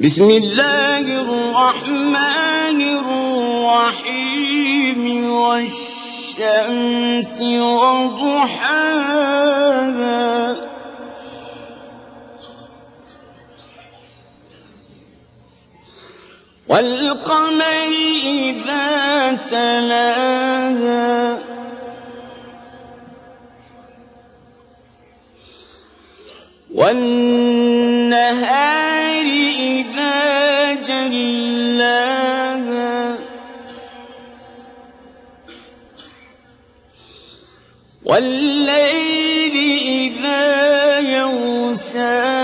بسم الله الرحمن الرحيم والشمس وضحاها والقمر إذا تلاها والنهار إذا جلاها والليل إذا يغشاها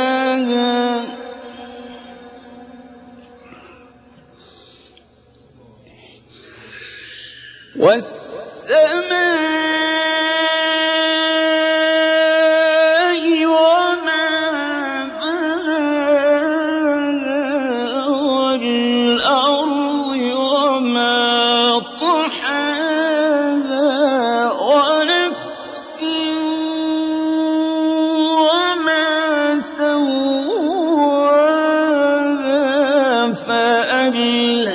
والسماء وما بناها والأرض وما طحاها ونفس وما سواها فألهمها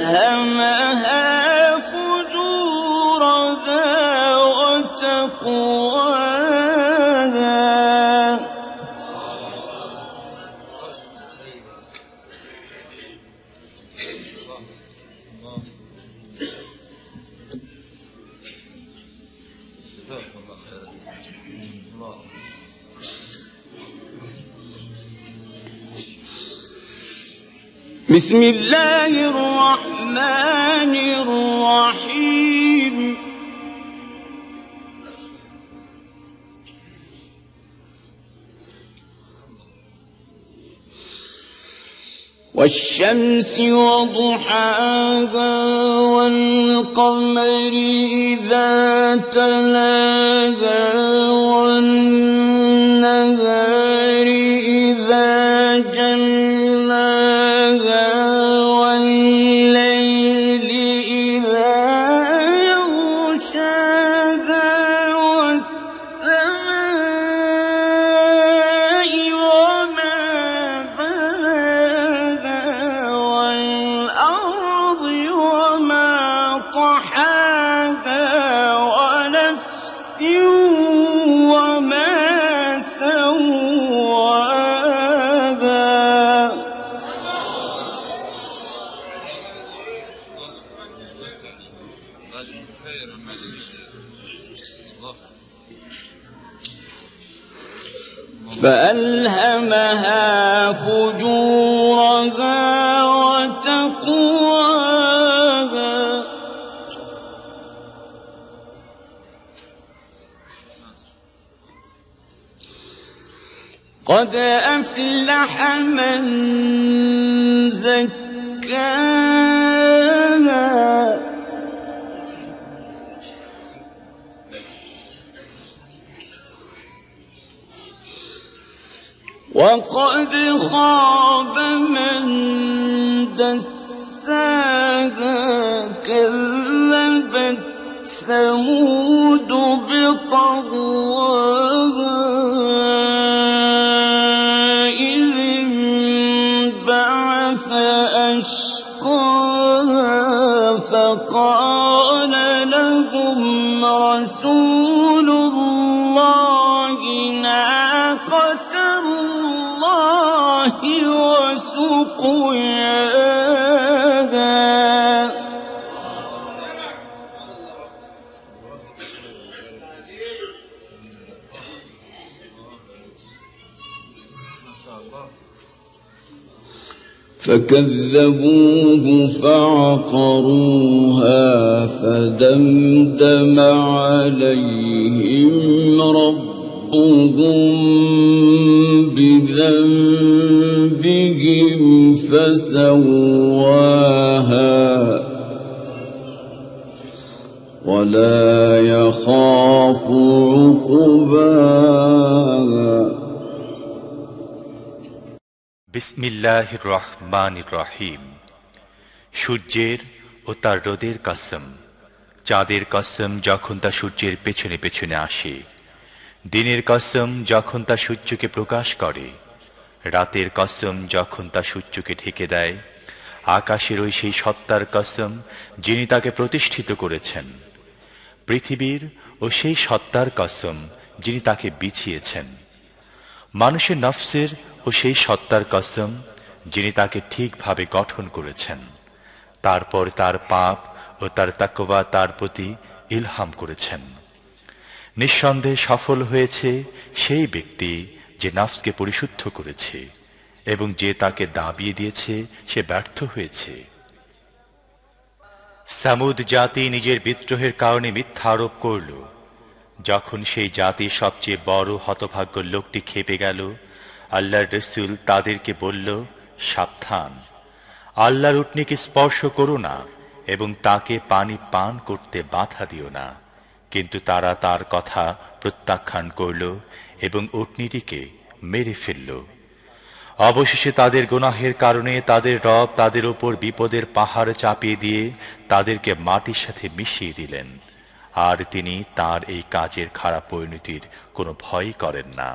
بسم الله الرحمن الرحيم والشمس وضحاها والقمر إذا تلاها والنهار إذا جلاها والليل إذا يغشاها والسماء وما بناها والأرض وما طحاها ونفس وما سواها فألهمها فجورها وتقواها قد أفلح من زكاها وقد خاب من دساها كذبت ثمود بطغواها إذ انبعث أشقاها فقال لهم رسول الله ناقة الله وسقياها فكذبوه فعقروها فدمدم عليهم ربهم بذنبهم فسواها ولا يخاف عقباها বিসমিল্লাহির রহমানির রহিম। সূর্যের ও তার রোদের কসম, চাঁদের কসম যখন তা সূর্যের পেছনে পেছনে আসে, দিনের কসম যখন তা সূর্যকে প্রকাশ করে, রাতের কসম যখন তা সূর্যকে ঢেকে দেয়, আকাশের ওই সেই সত্তার কসম যিনি তাকে প্রতিষ্ঠিত করেছেন, পৃথিবীর ও সেই সত্তার কসম যিনি তাকে বিছিয়েছেন, মানুষের নফসের ও সেই সত্তার কসম যিনি তাকে ঠিকভাবে গঠন করেছেন, তারপর তার পাপ ও তার তাকওয়া তার প্রতি ইলহাম করেছেন। নিঃসন্দেহে সফল হয়েছে সেই ব্যক্তি যে নফসকে পরিশুদ্ধ করেছে, এবং যে তাকে দাবিয়ে দিয়েছে সে ব্যর্থ হয়েছে। সামুদ জাতি নিজের বিদ্রোহের কারণে মিথ্যা আরোপ করল। যখন সেই জাতির সবচেয়ে বড় হতভাগ্য লোকটি খেপে গেল, আল্লাহর রাসূল তাদেরকে বলল, সাবধান, আল্লাহর উটনীকে স্পর্শ করো না এবং তাকে পানি পান করতে বাধা দিও না। কিন্তু তারা তার কথা প্রত্যাখ্যান করল এবং উটনীটিকে মেরে ফেলল। অবশেষে তাদের গুনাহের কারণে তাদের রব তাদের উপর বিপদের পাহাড় চাপিয়ে দিয়ে তাদেরকে মাটির সাথে মিশিয়ে দিলেন, আর তিনি তার এই কাজের খারাপ পরিণতির কোনো ভয়ই করেন না।